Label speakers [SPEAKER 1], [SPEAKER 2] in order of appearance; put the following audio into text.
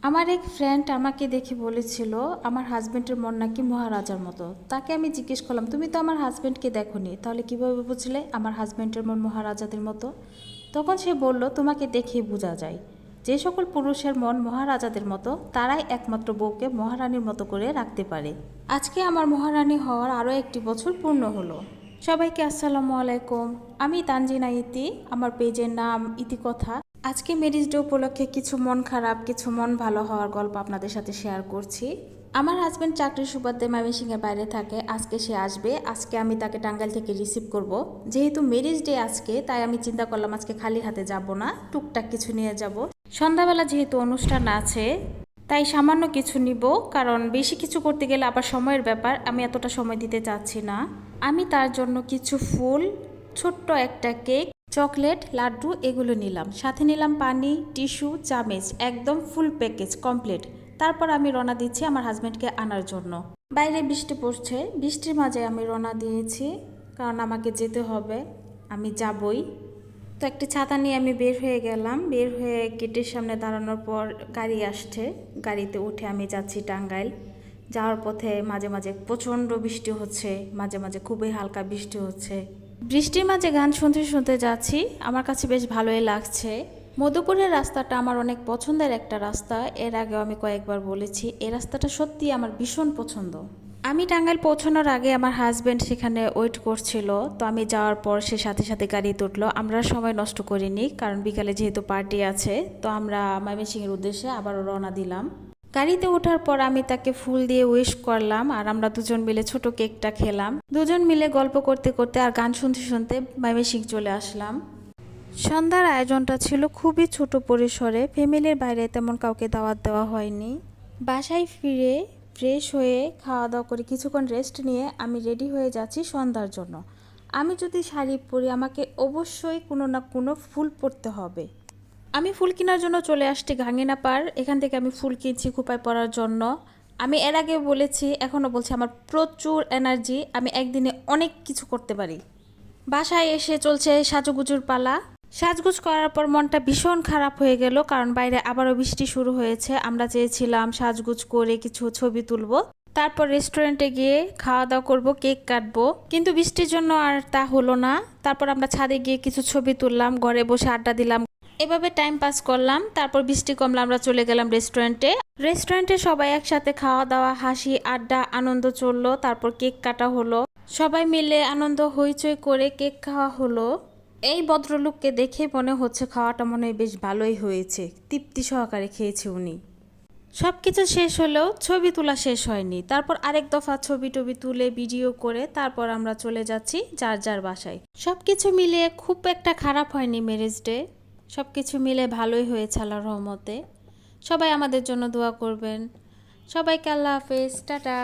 [SPEAKER 1] আমার এক ফ্রেন্ড আমাকে দেখে বলেছিল আমার হাজব্যান্ডের মন নাকি মহারাজার মতো। তাকে আমি জিজ্ঞেস করলাম, তুমি তো আমার হাজব্যান্ডকে দেখোনি, তাহলে কিভাবে বুঝলে আমার হাজব্যান্ডের মন মহারাজাদের মতো? তখন সে বলল, তোমাকে দেখেই বোঝা যায়। যে সকল পুরুষের মন মহারাজাদের মতো তারাই একমাত্র বউকে মহারানীর মতো করে রাখতে পারে। আজকে আমার মহারানী হওয়ার আরও একটি বছর পূর্ণ হলো। সবাইকে আসসালামু আলাইকুম। আমি তানজিনা ইতি, আমার পেজের নাম ইতিকথা। আজকে ম্যারেজ ডে উপলক্ষে কিছু মন খারাপ কিছু মন ভালো হওয়ার গল্প আপনাদের সাথে শেয়ার করছি। আমার হাজব্যান্ড চাকরির সুবাদে ময়মনসিংহের বাইরে থাকে। আজকে সে আসবে। আজকে আমি তাকে টাঙ্গাইল থেকে রিসিভ করব। যেহেতু ম্যারেজ ডে আজকে, তাই আমি চিন্তা করলাম আজকে খালি হাতে যাব না, টুকটাক কিছু নিয়ে যাব। সন্ধ্যাবেলা যেহেতু অনুষ্ঠান আছে, তাই সামান্য কিছু নিব, কারণ বেশি কিছু করতে গেলে আবার সময়ের ব্যাপার, আমি এতটা সময় দিতে চাচ্ছি না। আমি তার জন্য কিছু ফুল, ছোট্ট একটা কেক, চকলেট, লাড্ডু এগুলো নিলাম। সাথে নিলাম পানি, টিস্যু, চামচ, একদম ফুল প্যাকেজ কমপ্লিট। তারপর আমি রওনা দিচ্ছি আমার হাজব্যান্ডকে আনার জন্য। বাইরে বৃষ্টি পড়ছে, বৃষ্টির মাঝে আমি রওনা দিয়েছি, কারণ আমাকে যেতে হবে, আমি যাবই। তো একটি ছাতা নিয়ে আমি বের হয়ে গেলাম। বের হয়ে গেটের সামনে দাঁড়ানোর পর গাড়ি আসছে, গাড়িতে উঠে আমি যাচ্ছি টাঙ্গাইল। যাওয়ার পথে মাঝে মাঝে প্রচণ্ড বৃষ্টি হচ্ছে, মাঝে মাঝে খুবই হালকা বৃষ্টি হচ্ছে। বৃষ্টির মাঝে গান শুনতে শুনতে যাচ্ছি, আমার কাছে বেশ ভালোই লাগছে। মধুপুরের রাস্তাটা আমার অনেক পছন্দের একটা রাস্তা, এর আগেও আমি কয়েকবার বলেছি, এই রাস্তাটা সত্যি আমার ভীষণ পছন্দ। আমি টাঙ্গাইল পৌঁছানোর আগে আমার হাজব্যান্ড সেখানে ওয়েট করছিল, তো আমি যাওয়ার পর সে সাথে সাথে গাড়িতে উঠলো। আমরা সময় নষ্ট করিনি, কারণ বিকালে যেহেতু পার্টি আছে, তো আমরা ময়মনসিংহের উদ্দেশ্যে আবারও রওনা দিলাম। গাড়িতে ওঠার পর আমি তাকে ফুল দিয়ে উইশ করলাম, আর আমরা দুজন মিলে ছোট কেকটা খেলাম। দুজন মিলে গল্প করতে করতে আর গান শুনতে শুনতে ময়মনসিংহ চলে আসলাম। সন্ধ্যার আয়োজনটা ছিল খুবই ছোট পরিসরে, ফ্যামিলির বাইরে তেমন কাউকে দাওয়াত দেওয়া হয়নি। বাসায় ফিরে ফ্রেশ হয়ে খাওয়া দাওয়া করে কিছুক্ষণ রেস্ট নিয়ে আমি রেডি হয়ে যাচ্ছি সন্ধ্যার জন্য। আমি যদি শাড়ি পরি, আমাকে অবশ্যই কোনো না কোনো ফুল পরতে হবে। আমি ফুল কেনার জন্য চলে আসছি গাঙ্গিনা পার। এখান থেকে আমি ফুল কিনছি খোঁপায় পরার জন্য। আমি এর আগে বলেছি, এখনও বলছি, আমার প্রচুর এনার্জি, আমি একদিনে অনেক কিছু করতে পারি। বাসায় এসে চলছে সাজুগুজুর পালা। সাজগুজ করার পর মনটা ভীষণ খারাপ হয়ে গেল, কারণ বাইরে আবারও বৃষ্টি শুরু হয়েছে। আমরা চেয়েছিলাম সাজগুজ করে কিছু ছবি তুলবো, তারপর রেস্টুরেন্টে গিয়ে খাওয়া দাওয়া করব, কেক কাটবো, কিন্তু বৃষ্টির জন্য আর তা হলো না। তারপর আমরা ছাদে গিয়ে কিছু ছবি তুললাম, ঘরে বসে আড্ডা দিলাম, এভাবে টাইম পাস করলাম। তারপর বৃষ্টি কমলে আমরা চলে গেলাম রেস্টুরেন্টে। রেস্টুরেন্টে সবাই একসাথে খাওয়া দাওয়া, হাসি আড্ডা, আনন্দ চললো। তারপর কেক কাটা হলো, সবাই মিলে আনন্দ হইচই করে কেক খাওয়া হলো। এই ভদ্রলোককে দেখে মনে হচ্ছে খাওয়াটা মনে হয় বেশ ভালোই হয়েছে, তৃপ্তি সহকারে খেয়েছে উনি। সব কিছু শেষ হলেও ছবি তোলা শেষ হয়নি। তারপর আরেক দফা ছবি টবি তুলে ভিডিও করে তারপর আমরা চলে যাচ্ছি যার যার বাসায়। সব কিছু মিলিয়ে খুব একটা খারাপ হয়নি ম্যারেজ ডে, সব কিছু মিলে ভালোই হয়েছে আল্লাহর রহমতে। সবাই আমাদের জন্য দোয়া করবেন। সবাইকে আল্লাহ হাফেজ, টাটা।